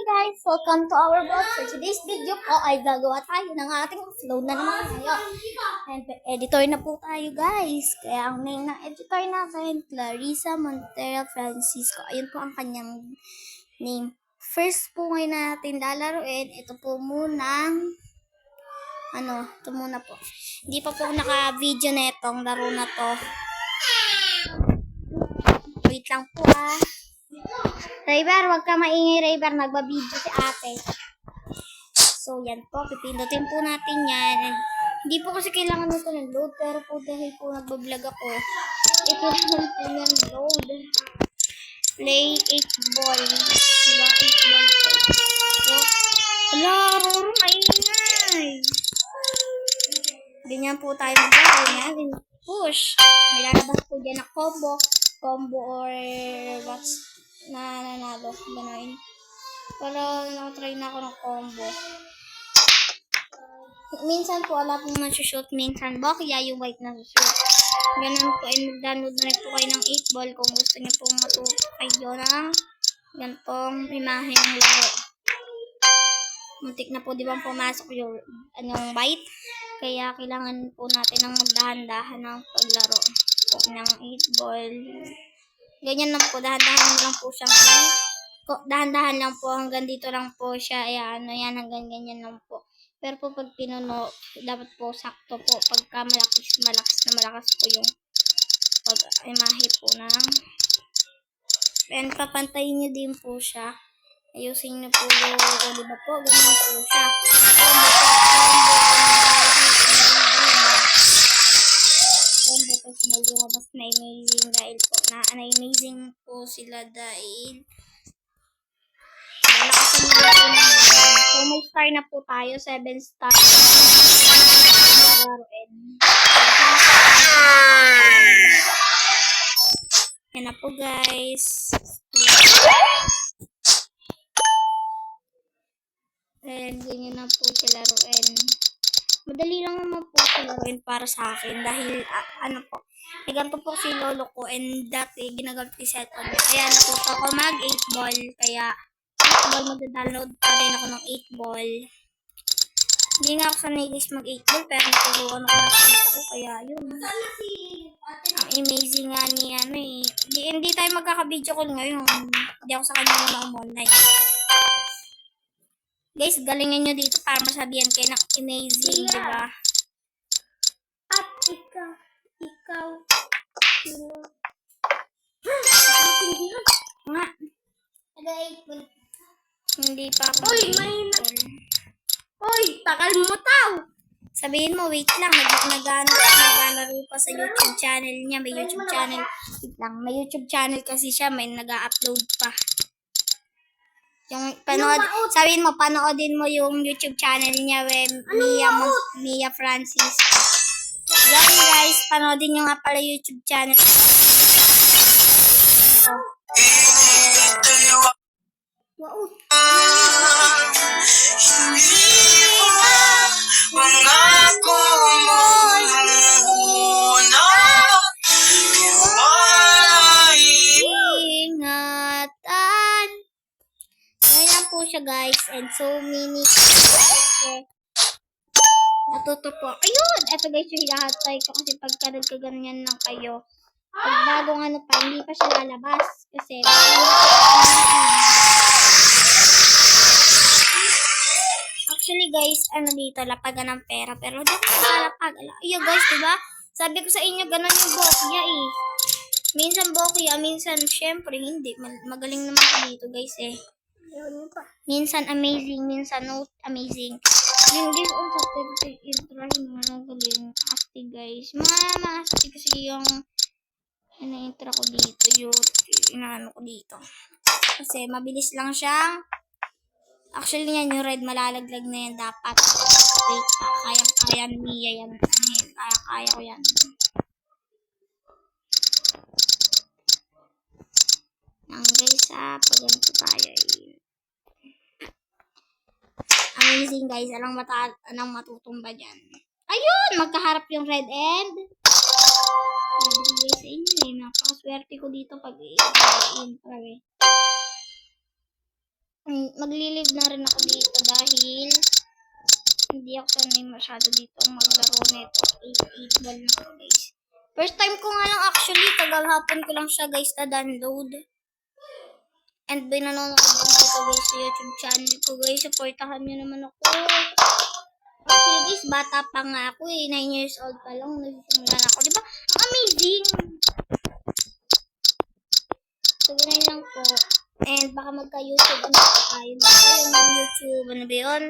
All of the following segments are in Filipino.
guys! Welcome to our vlog. For today's video po ay gagawa tayo ng ating upload na naman ngayon. And editor na po tayo guys. Kaya ang name ng editor natin, Clarissa Montero Francisco. Ayun po ang kanyang name. First po ngayon natin lalaruin. Ito po munang ito muna po. Hindi pa po naka-video na itong laro na to. Wait lang po Rayber, wag ka maingay Rayber. Nagbabideo si ate. So, yan po. Pipindutin po natin yan. And, hindi po kasi kailangan nito ng load. Pero po dahil po nagbablog ako, ito naman po yan load. Play 8 ball. Diba? 8 ball po. So, laro, maingay. Ganyan po tayo mag-gawin. Yan. Push. May lalabas po dyan na combo or what's nanalo. Ganoin. Pero nakatry na ako ng combo. Minsan po wala pong nasushoot. Minsan bakya yung white na sushoot. Ganun po. And mag-download na rin po kayo ng 8 ball kung gusto niyo pong matuto kayo ng ganitong imahe ng laro. Muntik na po di ba pumasok yung white. Kaya kailangan po natin ng magdahan-dahan ng paglaro po ng 8 ball. Ganyan lang po, dahan-dahan lang po siyang dahan-dahan lang po, hanggang dito lang po siya. Ayan, yan, hanggang ganyan lang po. Pero po pag pinuno, dapat po sakto po. Pagka malakas po yung pag-imahe po ng and papantayin nyo din po siya. Ayusin nyo po yung, diba po, ganyan po siya. Tapos may lumabas na amazing dahil po na-amazing po sila dahil malakasan nila po ng ganyan. So may star na po tayo, 7 star. Yan na po guys. And ganyan na po sila laruin. Madali lang naman po laruin para sa akin dahil po, ganito po si lolo ko and dati ginagamit ni cellphone. Kaya natuto ako mag 8 ball. Kaya 8 ball mag-download pa rin ako ng 8 ball. Hindi nga ako sanay guys mag 8 ball pero naturuan ako ng 8 ko. Kaya yun. Ang amazing nga ni hindi tayo magkaka-video call ngayon. Hindi ako sa kanya naman online. Guys, galingan nyo dito para masabihan kayo ng amazing, di ba? At ikaw, nga. Hindi pa ako. Uy, takal mo tao. Sabihin mo, wait lang, nag-alaro pa sa YouTube channel niya. May YouTube channel. Wait lang, may YouTube channel kasi siya, may nag-upload pa. Yung sabihin mo, panoodin mo yung YouTube channel niya with Mia Francis. Yan guys, panoodin nyo nga pala YouTube channel. Po siya guys, and so many natuto po. Ayun! Eto guys yung hilahatay ko kasi pagka nagkaganyan lang kayo, pag bagong pa, hindi pa siya lalabas kasi actually guys, dito lapagan ng pera pero dito sa lapag. Ayun guys, diba? Sabi ko sa inyo, ganun yung bokya minsan bokya, minsan syempre hindi. Magaling naman ko dito guys minsan amazing, minsan not amazing. Yung this also intrahin mga galing asti guys. Mga asti kasi yung ina-intra ko dito, yung inaano ko dito. Kasi mabilis lang siyang actually yan yung red malalaglag na yan dapat. Wait, kaya niya yan. Kaya ko yan. Guys pag ganito tayo amazing guys, anong matutumba dyan. Ayun! Magkaharap yung red end. Guys, sa inyo napakaswerte ko dito pag i-intra Maglilive na rin ako dito dahil hindi ako sanay masyado dito maglaro nito. 8 ball na to, guys. First time ko nga lang actually, kagalhapon ko lang siya guys na download. And binanonood ko dito guys sa YouTube channel ko guys. Supportahan nyo naman ako. Actually guys, bata pa nga ako eh. 9 years old pa lang. Nagsisimula na ako. Diba? Amazing! So, ganun lang po. And baka magka-YouTube ano pa tayo. Baka yung YouTube, ano ba yun?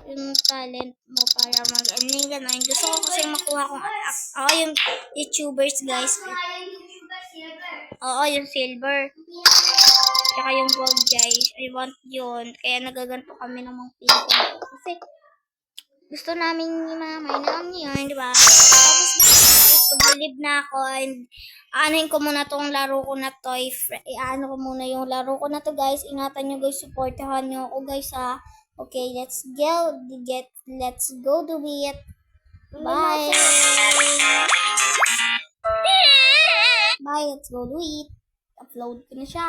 Yung talent mo para mag-aning gano'n. Gusto ko kasi makuha kong yung YouTubers guys. Oo, yung silver. Tsaka yung gold guys. I want yun. Kaya nagaganto kami ng mga pinto. Kasi gusto namin may namin yun, di ba? Tapos na, pag-believe na ako and anuhin ko muna tong laro ko na to. Ano ko muna yung laro ko na to guys. Ingatan nyo guys, supportahan nyo ako guys ha. Okay, let's go do it. Bye. Bye, let's go do it. Upload ko na siya.